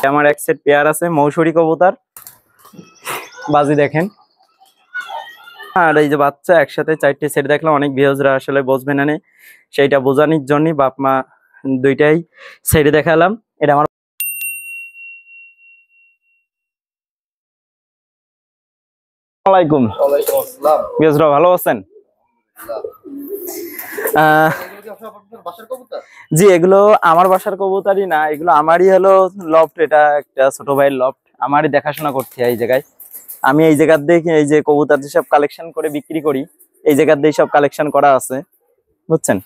আমার এক set pair আছে মৌসুরি কবুতর, বাজি দেখেন। আর এই যে বাচ্চা একসাথে 4টে সেট দেখলাম, অনেক ভিউজরা আসলে বুঝবে না, সেইটা বোঝানোর জন্য বাপ মা দুইটাই সেট দেখালাম। এটা আমার আসসালামাইকুম। ওয়ালাইকুম আসসালাম। ভিউজরা ভালো আছেন? জি, এগুলো আমার বাসার কবুতরই না, এগুলো আমারই হলো লফট। এটা একটা ছোট ভাইয়ের লফট, আমারই দেখাশোনা করতে হয় এই জায়গায়। আমি এই জায়গার দিয়ে এই যে কবুতর যেসব কালেকশন করে বিক্রি করি, এই জায়গার দিয়ে সব কালেকশন করা আছে, বুঝছেন।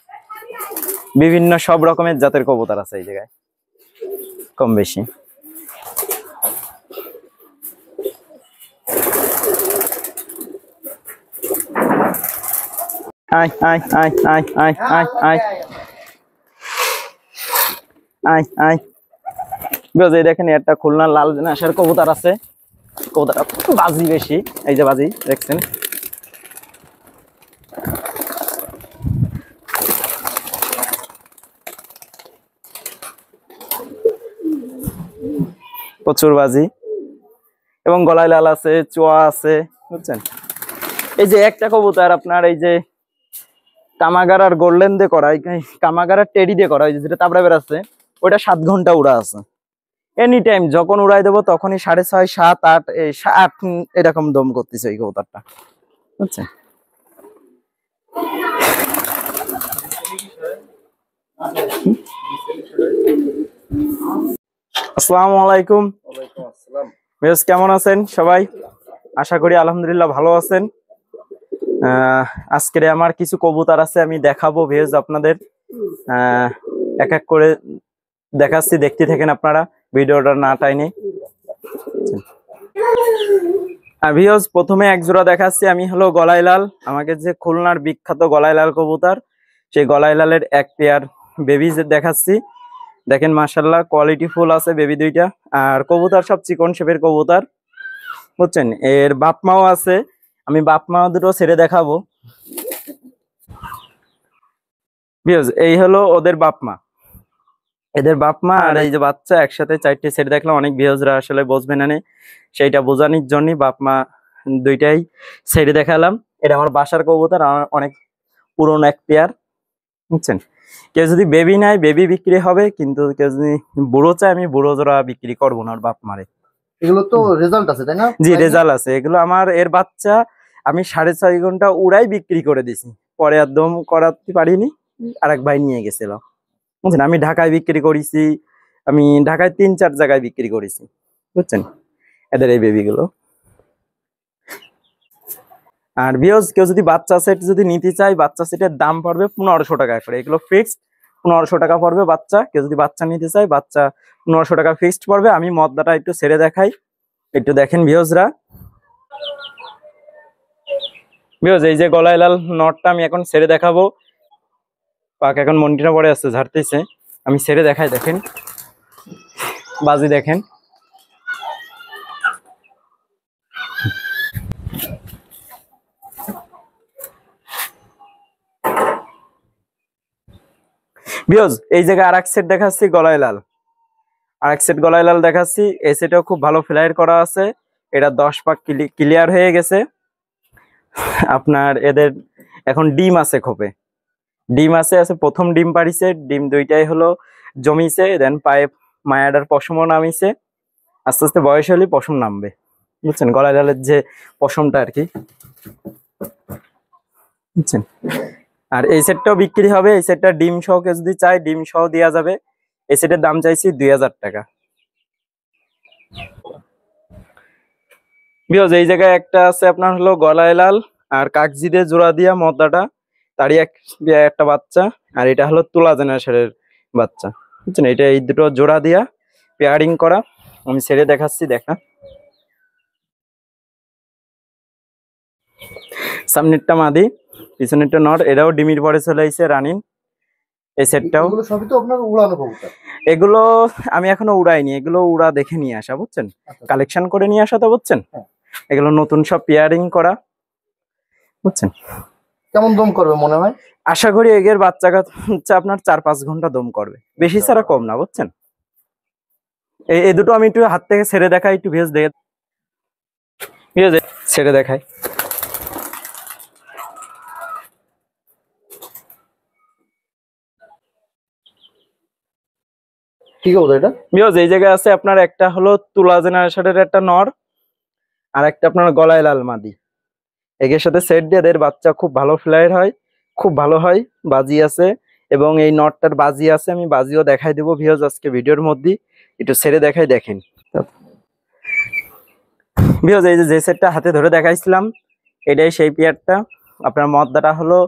বিভিন্ন সব রকমের জাতের কবুতর আছে এই জায়গায়, কম বেশি। আয় আয় আয় আয় আয় আয় আয় আয় আয়। এই দেখেন একটা খুলনা লাল আসার কবুতর আছে, কবুতর বাজি বেশি। এই যে বাজি দেখছেন, প্রচুর বাজি, এবং গলায় লাল আছে, চোয়া আছে, বুঝছেন। এই যে একটা কবুতর আপনার এই যে কামাগার আর গোল্ডেন দিয়ে করা, কামাগার আর টেডি দিয়ে করা, যেটা তাবড়া বেড়াচ্ছে, ওইটা 7 ঘন্টা উড়া আছে। এনি টাইম যখন উড়াই দেবো তখনই 6.5, 7, 8, 8 এরকম দম করতেছে ওই কবুতরটা, বুঝছেন। আসসালামু আলাইকুম। ওয়ালাইকুম আসসালাম। বেশ, কেমন আছেন সবাই? আশা করি আলহামদুলিল্লাহ ভালো আছেন। আজকে আমার কিছু কবুতর আছে, আমি দেখাবো ভেজ আপনাদের। এক এক করে দেখাচ্ছি, দেখতে থাকেন আপনারা, ভিডিওটা না টাইনে। ভিউজ প্রথমে এক জোড়া দেখাচ্ছি, আমি হলো গলায় লাল, আমাকে যে খুলনার বিখ্যাত গলায় লাল কবুতর, সেই গলায় লালের এক পেয়ার বেবি দেখাচ্ছি। দেখেন মাশাআল্লাহ কোয়ালিটি ফুল আছে বেবি দুইটা, আর কবুতর সব চিকন শেপের কবুতর, বুঝছেন। এর বাপ মাও আছে, আমি বাপ মা দুটো ছেড়ে দেখাবো। ভিউজ এই হলো ওদের বাপ মা, এদের বাপ মা আর এই যে বাচ্চা একসাথে 4টে সেট দেখলাম, অনেক ভিউজরা আসলে বুঝবে না, সেইটা বোঝানোর জন্য বাপ মা দুইটাই সেট দেখালাম। এটা আমার বাসার কবুতর, আমার অনেক পুরনো এক পেয়ার, বুঝছেন। কেউ যদি বেবি নেয় বেবি বিক্রি হবে, কিন্তু কেউ যদি বুড়ো চায় আমি বুড়ো জোড়া বিক্রি করবো না ওর বাপ মারে। এগুলো তো রেজাল্ট আছে তাই না? জি, রেজাল্ট আছে। এগুলো আমার এর বাচ্চা আমি 6.5 ঘন্টা উড়াই বিক্রি করে দিছি, পরে আর দম করাতে পারিনি, আরেক ভাই নিয়ে গেছিল, বুঝছেন। আমি ঢাকায় বিক্রি করেছি, আমি ঢাকায় 3-4 জায়গায় বিক্রি করেছি, বুঝছেন, এদের এই বেবিগুলো। আর ভিউজ কেউ যদি বাচ্চা সেট যদি নিতে চায়, বাচ্চা সেটের দাম পড়বে 1500 টাকা করে, এগুলো ফিক্সড 1500 টাকা পড়বে বাচ্চা। কেউ যদি বাচ্চা নিতে চায়, বাচ্চা 1500 টাকা ফিক্সড পড়বে। আমি মদ্দাটা একটু ছেড়ে দেখাই, একটু দেখেন ভিউজরা। ভিউজ এই যে গলায় লাল নটটা আমি এখন ছেড়ে দেখাবো, পাক এখন মন্টিনা পড়ে আছে, ঝাড়তেছে, আমি ছেড়ে দেখাই। দেখেন বাজি দেখেন, ভিউজ এই জায়গায় আরেক সেট দেখাচ্ছি গলায় লাল, আরেক সেট গলায় লাল দেখাচ্ছি। এই সেটও খুব ভালো ফ্লাইট করা আছে, এটা 10 পাক ক্লিয়ার হয়ে গেছে আপনার। এদের এখন ডিম আছে খোপে, ডিম আছে, প্রথম ডিম পাড়িছে, ডিম দুইটাই হলো জমিছে, দেন পায়ে মায়াডার পশমও নামিছে, আস্তে আস্তে বয়স হলে পশম নামবে, বুঝছেন, গলায় লালের যে পশমটা আর কি, বুঝছেন। আর এই সেটটাও বিক্রি হবে, এই সেটটা ডিম সহ কেউ যদি চাই ডিম সহ দেওয়া যাবে। এই সেটের দাম চাইছি 2000 টাকা। বিকজ এই জায়গায় একটা আছে আপনার হলো গলায় লাল আর কাকজি দিয়ে জোড়া দিয়া মদ্দাটা, তারই একটা বাচ্চা, আর এটা হলো তুলা জেনারেশনের বাচ্চা, বুঝছেন। এটা এই দুটো জোড়া দিয়া পেয়ারিং করা, আমি ছেড়ে দেখাচ্ছি, দেখা। সামনেরটা মাদি, পিছনেরটা নর, এটাও ডিমির পরে চলে আইছে রানিং। এই সেটটাও সবই তো আপনার উড়ানো কবুতর। এগুলো আমি এখনো উড়াইনি, এগুলো উড়া দেখে নিয়ে আসা, বুঝছেন, কালেকশন করে নিয়ে আসা, তো বুঝছেন। এগুলো নতুন সব পেয়ারিং করা, বুঝছেন। কেমন দম করবে মনে হয়? আশা করি এগের বাচ্চা কাচ্চা আপনার 4-5 ঘন্টা দম করবে, বেশি ছাড়া কম না, বুঝছেন। এই দুটো আমি একটু হাত থেকে ছেড়ে দেখাই, একটু ভিউজ দেখে ছেড়ে দেখাই। কি কবুতর এটা? ভিউজ এই জায়গায় আছে আপনার একটা হলো তুলা জেনারেশনের একটা নর, আর একটা আপনার গলায় লাল মাদি। একের সাথে সেট দিয়ে এদের বাচ্চা খুব ভালো ফ্লাইয়ার হয়, খুব ভালো হয়। বাজি আছে এবং এই নটটার বাজি আছে, আমি বাজিও দেখাই দেবো ভিউজ আজকে ভিডিওর মধ্যে, একটু ছেড়ে দেখাই দেখেন ভিউজ। এই যে সেটটা হাতে ধরে দেখাইছিলাম এটাই সেই পেয়ারটা। আপনার মদ্দাটা হলো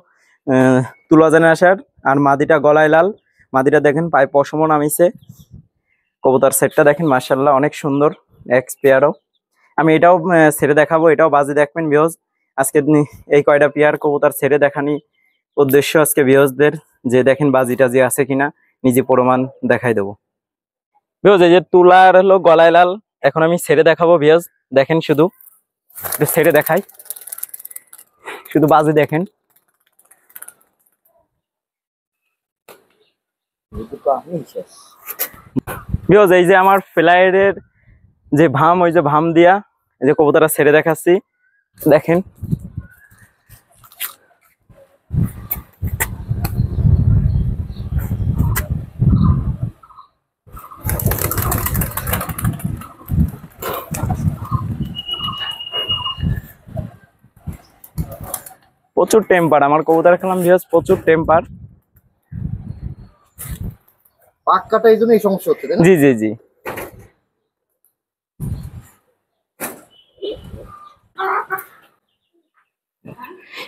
তুলা জেনারেশন আর মাদিটা গলায় লাল। মাদিটা দেখেন পায়ে পশমও নামিছে। কবুতর সেটটা দেখেন মাশাআল্লাহ অনেক সুন্দর, এক্স পেয়ারও। আমি এটাও ছেড়ে দেখাবো, এটাও বাজি দেখবেন ভিউজ। আজকে এই কয়টা পেয়ার কবুতর ছেড়ে দেখানি উদ্দেশ্য আজকে ভিউজদের, যে দেখেন বাজি টাজি আছে কিনা, নিজে প্রমাণ দেখাই দেবো ভিউজ। এই যে তুলা আর হলো গলায় লাল, এখন আমি ছেড়ে দেখাবো ভিউজ। দেখেন শুধু একটু ছেড়ে দেখাই, শুধু বাজি দেখেন। ভিউজ এই যে আমার ফ্লাইয়ের যে ভাম, ওই যে ভাম দিয়া এই যে কবুতরটা ছেড়ে দেখাচ্ছি দেখেন। প্রচুর টেম্পার আমার কবুতর খেলাম ভিউজ, প্রচুর টেম্পার। পাক কাটা এই জন্য এই সমস্যা হচ্ছে, তাই না? জি জি জি।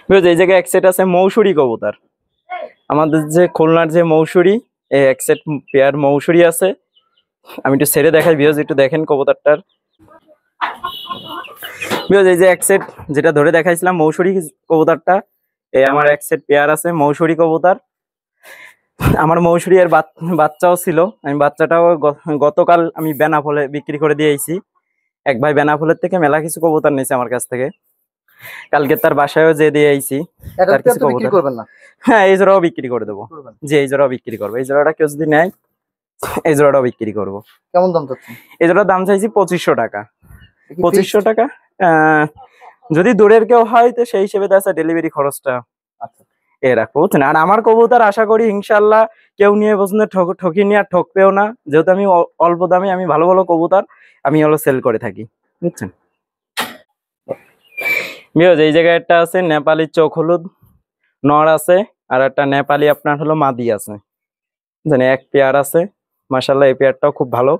ভিউজ এই জায়গায় এক সেট আছে মৌসুরি কবুতর, আমাদের যে খুলনার যে মৌসুরি, এই এক সেট পেয়ার মৌসুরি আছে। আমি একটু ছেড়ে দেখাই ভিউজ, একটু দেখেন কবুতরটার। ভিউজ এই যে এক সেট যেটা ধরে দেখাইছিলাম মৌসুরি কবুতরটা, এই আমার এক সেট পেয়ার আছে মৌসুরি কবুতর। আমার মৌসুরি এর বাচ্চাও ছিল, আমি বাচ্চাটাও গতকাল আমি বেনাফলে বিক্রি করে দিয়েছি। এক ভাই বেনাফলের থেকে মেলা কিছু কবুতর নিয়েছে আমার কাছ থেকে, কালকে তার বাসায়ও যে দিয়ে আইছি। এটা তার কিছু তো বিক্রি কবুতর, করবেন না? হ্যাঁ এই জোড়াও বিক্রি করে দেবো। করবেন। জি এই জোড়াও বিক্রি করবো, এই জোড়াটা কেউ যদি নেয় এই জোড়াটাও বিক্রি করবো। কেমন দাম চাচ্ছেন? এই জোড়ার দাম চাইছি 2500 টাকা। এ কি 2500 fixed? টাকা। যদি দূরের কেউ হয় তো সেই হিসেবে দেখা ডেলিভারি খরচটা আচ্ছা। এ রাখবো বুঝছেন। আর আমার কবুতর আশা করি ইনশাল্লাহ কেউ নিয়ে পছন্দ ঠকি নিয়ে আর ঠকবেও না, যেহেতু আমি অল্প দামে আমি ভালো ভালো কবুতর আমি হলো সেল করে থাকি বুঝছেন। ভিউজ এই জায়গায় একটা আছে নেপালি চোখ হলুদ নর আছে, আর একটা নেপালি আপনার হলো মাদি আছে, জানি এক পেয়ার আছে। মাশাআল্লাহ এই পেয়ারটাও খুব ভালো,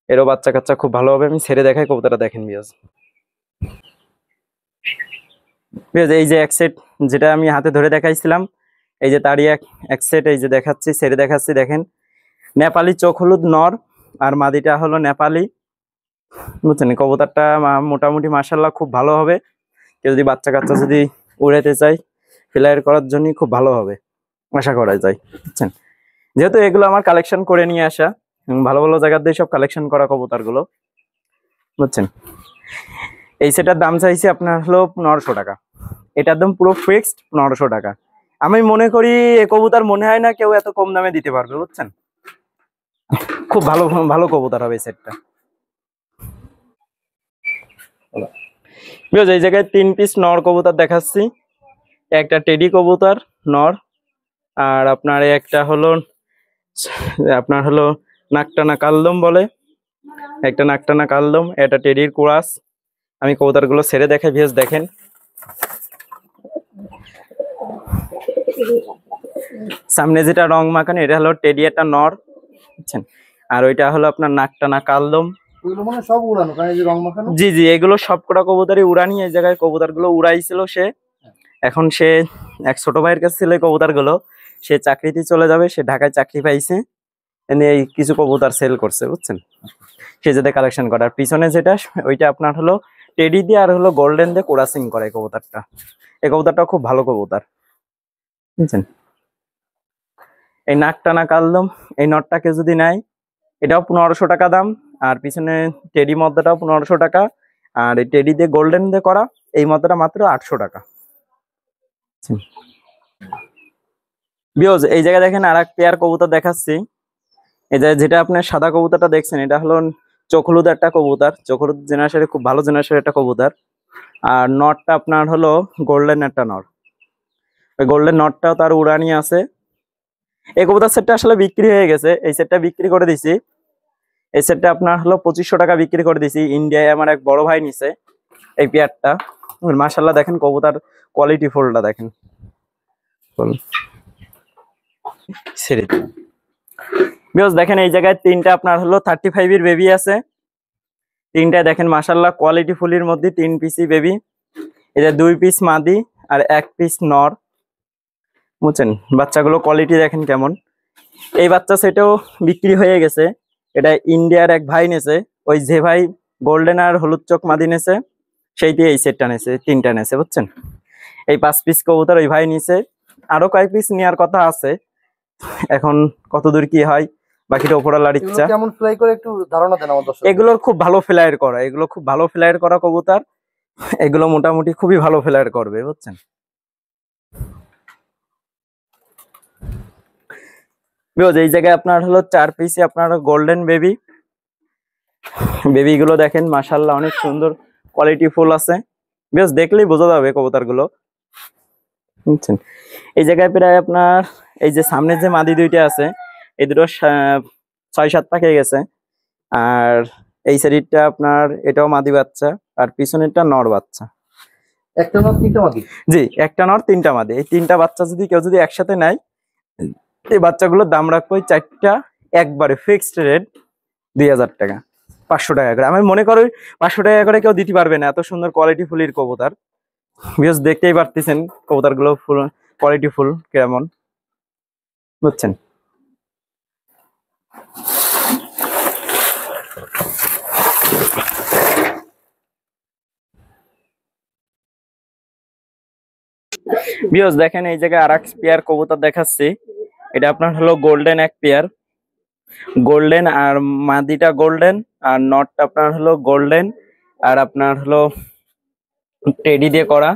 এরও বাচ্চা কাচ্চা খুব ভালো হবে। আমি ছেড়ে দেখাই কবুতরটা দেখেন ভিউজ। এই যে এক সেট যেটা আমি হাতে ধরে দেখাইছিলাম, এই যে তারই এক সেট এই যে দেখাচ্ছি, ছেড়ে দেখাচ্ছি দেখেন। নেপালি চোখ হলুদ নর আর মাদিটা হলো নেপালি বুঝছেন। কবুতরটা মোটামুটি মাশাআল্লাহ খুব ভালো হবে, কেউ যদি বাচ্চা কাচ্চা যদি উড়াইতে চায় ফ্লাইয়ার করার জন্য খুব ভালো হবে আশা করা যায় বুঝছেন। যেহেতু এগুলো আমার কালেকশন করে নিয়ে আসা এবং ভালো ভালো জায়গা দিয়ে সব কালেকশন করা কবুতর গুলো বুঝছেন। এই সেটার দাম চাইছি আপনার হলো 1500 টাকা, এটা একদম পুরো ফিক্সড 1500 টাকা। আমি মনে করি এ কবুতর মনে হয় না কেউ এত কম দামে দিতে পারবে বুঝছেন, খুব ভালো ভালো কবুতর হবে এই সেটটা। এই জায়গায় 3 পিস নর কবুতর দেখাচ্ছি, একটা টেডি কবুতর নর, আর আপনার একটা হলো আপনার হলো নাকটানা কালদম বলে, একটা নাকটানা কালদম, এটা টেডির কুরাস। আমি কবুতরগুলো ছেড়ে দেখাই ভিউজ দেখেন। সামনে যেটা রং মাখানো এটা হলো টেডি একটা নর বুঝছেন, আর ওইটা হলো আপনার নাকটানা কালদম। ওইগুলো মনে হয় সব উড়ানো, কারণ এই যে রং মাখানো। জি জি এগুলো সবকটা কবুতরই উড়ানি। এই জায়গায় কবুতরগুলো উড়াইছিল সে, এখন সে এক ছোট ভাইয়ের কাছে ছিল কবুতরগুলো, সে চাকরিতে চলে যাবে, সে ঢাকায় চাকরি পাইছে, এই কিছু কবুতর সেল করছে বুঝছেন, সে যাতে কালেকশন করার পিছনে যেটা ওইটা আপনার হলো টেডি দিয়ে আর হলো গোল্ডেন দিয়ে কোরাসিং করে কবুতরটা। এই কবুতরটা খুব ভালো কবুতর বুঝছেন। এই নাকটানা কালদম এই নটটাকে যদি নেয় এটাও 1500 টাকা দাম, আর পিছনে টেডি মদ্দাটাও 1500 টাকা, আর এই টেডি দিয়ে গোল্ডেন দিয়ে করা এই মদ্দাটা মাত্র 800 টাকা। ভিউজ এই জায়গায় দেখেন আর এক পেয়ার কবুতর দেখাচ্ছি, এই যে যেটা আপনার সাদা কবুতরটা দেখছেন, এটা হলো চোখ হলুদ একটা কবুতর, চোখ হলুদ জেনারেশনের খুব ভালো জেনারেশনের একটা কবুতর। আর নটটা আপনার হলো গোল্ডেন একটা নর, ওই গোল্ডেন নটটাও তার উড়ানি আছে। এই কবুতর সেটটা আসলে বিক্রি হয়ে গেছে, এই সেটটা বিক্রি করে দিছি। এই সেটটা আপনার হলো 2500 টাকা বিক্রি করে দিছি। ইন্ডিয়ায় আমার এক বড় ভাই নিছে এই পেয়ারটা। মাশাআল্লাহ দেখেন কবুতর কোয়ালিটি ফুলটা দেখেন। ছেড়ে দিন। বিকজ দেখেন এই জায়গায় তিনটা আপনার হলো 35 এর বেবি আছে, তিনটায় দেখেন মাশাআল্লাহ কোয়ালিটি ফুলের মধ্যে 3 পিসই বেবি। এই যে 2 পিস মাদি আর 1 পিস নর, বুঝছেন বাচ্চাগুলো কোয়ালিটি দেখেন কেমন। এই বাচ্চা সেটাও বিক্রি হয়ে গেছে, এটা ইন্ডিয়ার এক ভাই নেছে, ওই যে ভাই গোল্ডেন আর হলুদ চোখ মাদি নেছে সেই দিয়ে এই সেটটা নেছে, তিনটা নেছে বুঝছেন। এই 5 পিস কবুতর ওই ভাই নিছে, আরো কয়েক পিস নেওয়ার কথা আছে, এখন কতদূর কি হয় বাকিটা উপরওয়ালার এগুলো ইচ্ছা। কেমন ফ্লাই করে একটু ধারণা দেন আমার দর্শক। এগুলোর খুব ভালো ফ্লায়ার করা, এগুলো খুব ভালো ফ্লায়ার করা কবুতর, এগুলো মোটামুটি খুবই ভালো ফ্লায়ার করবে বুঝছেন। এই জায়গায় আপনার হলো 4 পিসে আপনার গোল্ডেন বেবি, বেবি গুলো দেখেন মাশাআল্লাহ অনেক সুন্দর কোয়ালিটি ফুল আছে, বেশ দেখলেই বোঝা যাবে কবুতর গুলো বুঝছেন। এই জায়গায় প্রায় আপনার এই যে সামনে যে মাদি দুইটা আছে এই দুটো 6-7 পাকে গেছে, আর এই সাইডটা আপনার এটাও মাদি বাচ্চা, আর পিছনেরটা নর বাচ্চা। একটা নর তিনটা মাদি? জি, একটা নর তিনটা মাদি। এই তিনটা বাচ্চা যদি কেউ যদি একসাথে নেয়, এই বাচ্চাগুলোর দাম রাখবো ওই চারটা একবারে ফিক্সড রেট 2000 টাকা, 500 টাকা করে। আমি মনে করি 500 টাকা করে কেউ দিতে পারবে না, এত সুন্দর কোয়ালিটি ফুলের কবুতর। বিকজ দেখতেই পারতেছেন কবুতর গুলো ফুল কোয়ালিটি ফুল কেমন বুঝছেন। বিকজ দেখেন এই জায়গায় আর এক পেয়ার কবুতর দেখাচ্ছি, এটা আপনার হলো গোল্ডেন এক পেয়ার, গোল্ডেন আর মাদিটা গোল্ডেন আর নটটা আপনার হলো গোল্ডেন, আর আপনার হলো টেডি দিয়ে করা।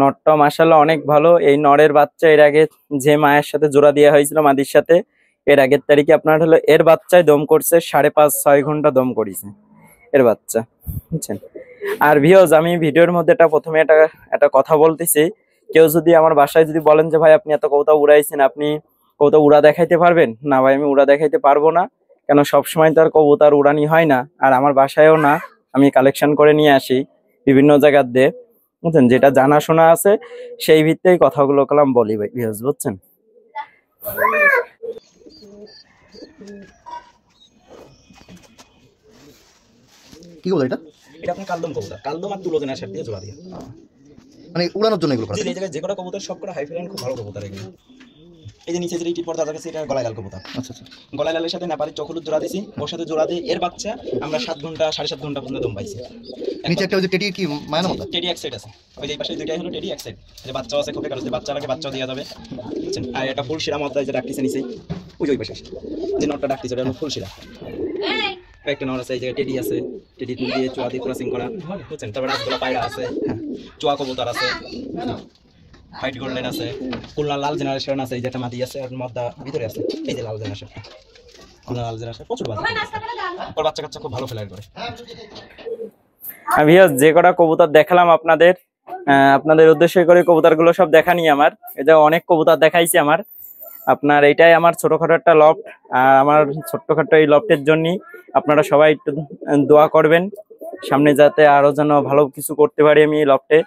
নটটা মাশাআল্লাহ অনেক ভালো। এই নরের বাচ্চা এর আগে যে মায়ের সাথে জোড়া দেওয়া হয়েছিল মাদির সাথে, এর আগের তারিখে আপনার হলো এর বাচ্চায় দম করছে 5.5-6 ঘন্টা দম করেছে এর বাচ্চা বুঝছেন। আর ভিউজ আমি ভিডিওর মধ্যে প্রথমে একটা কথা বলতেছি, কেউ যদি আমার বাসায় যদি বলেন যে ভাই আপনি এত কবুতর উড়াইছেন, আপনি কবুতর উড়া দেখাইতে পারবেন না? ভাই আমি উড়া দেখাইতে পারবো না, কেন সবসময় তো আর কবুতর উড়ানি হয় না, আর আমার বাসায়ও না, আমি কালেকশন করে নিয়ে আসি বিভিন্ন জায়গার দিয়ে বুঝছেন, যেটা জানাশোনা আছে সেই ভিত্তিতেই কথাগুলো কলাম বলি ভাই ভিউজ বুঝছেন। কি বলে এটা? এটা আপনি কালদম কবুতর, কালদম আর তুলো জেনার সাথে জোড়া দিয়ে, মানে উড়ানোর জন্য এগুলো করা? এই জায়গায় যে কটা কবুতর সব কটা হাই ফ্লাইন খুব ভালো কবুতর এগুলো। এই যে নিচে যে টিপ পর্দা আছে এটা গলায় লাল কবুতর। আচ্ছা আচ্ছা। গলায় লালের সাথে নেপালি চোখ হলুদ জোড়া দিয়েছি, ওর সাথে জোড়া দিয়ে এর বাচ্চা আমরা 7 ঘন্টা 7.5 ঘন্টা পর্যন্ত দম পাইছি। নিচে একটা ওই যে টেডি কি মায়ের মতো? টেডি এক সাইড আছে, ওই যে এই পাশে দুইটাই হলো টেডি এক সাইড, যে বাচ্চাও আছে খোপে কারণে বাচ্চা লাগে বাচ্চাও দেওয়া যাবে বুঝছেন। আর এটা ফুল শিরা মদ্দা যে ডাকতেছে নিচে, ওই যে ওই পাশে যে নটটা ডাকতেছে ওটা হলো ফুল শিরা। একটা নর আছে, এই জায়গায় টেডি আছে, টেডি দিয়ে চোয়া দিয়ে ক্রসিং করা বুঝছেন। তারপরে রাসগোলা পায়রা আছে, চোয়া কবুতর আছে, হোয়াইট গোল্ডেন আছে, খুলনা লাল জেনারেশন আছে, এই যে একটা মাদি আছে আর মদ্দা ভিতরে আছে, এই যে লাল জেনারেশন, খুলনা লাল জেনারেশন প্রচুর বাচ্চা, ওর বাচ্চা কাচ্চা খুব ভালো ফ্লাইট করে। আমি যে কটা কবুতর দেখালাম আপনাদের, আপনাদের উদ্দেশ্য করে কবুতরগুলো সব দেখানি আমার, এই যে অনেক কবুতর দেখাইছি আমার। আপনার এইটাই আমার ছোটখাটো একটা লফট, আর আমার ছোট্টখাটো এই লফটের জন্যই আপনারা সবাই একটু দোয়া করবেন, সামনে যাতে আরো যেন ভালো কিছু করতে পারি আমি এই লফটে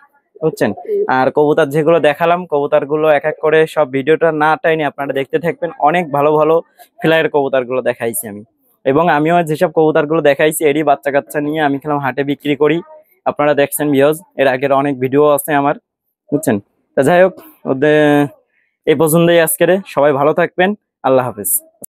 বুঝছেন। আর কবুতর যেগুলো দেখালাম কবুতরগুলো এক এক করে সব ভিডিওটা না টাইনি আপনারা দেখতে থাকবেন, অনেক ভালো ভালো ফ্লাইয়ের কবুতরগুলো দেখাইছি আমি, এবং আমিও যেসব কবুতরগুলো দেখাইছি এরই বাচ্চা কাচ্চা নিয়ে আমি খেলাম হাটে বিক্রি করি, আপনারা দেখছেন ভিউজ, এর আগের অনেক ভিডিও আছে আমার বুঝছেন। তা যাই হোক, ওদের এই পছন্দই আজকের, সবাই ভালো থাকবেন, আল্লাহ হাফেজ।